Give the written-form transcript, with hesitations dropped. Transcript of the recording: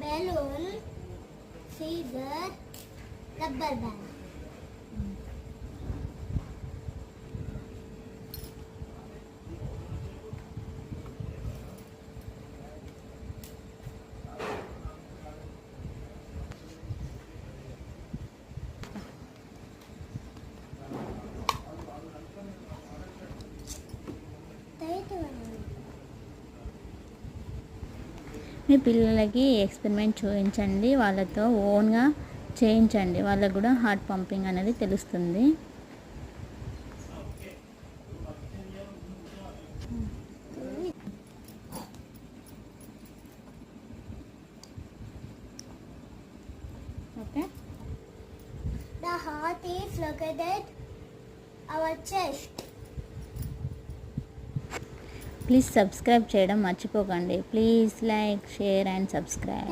balloon, scissor, rubber band. మీ పిల్లలకి experiment చూపించండి, వాళ్ళతో ఓన్గా చేయించండి, వాళ్ళకు కూడా హార్ట్ పంపింగ్ అనేది తెలుస్తుంది. Okay, The heart is located our chest. Please subscribe చేయడం మర్చిపోకండి. Please like, share and subscribe.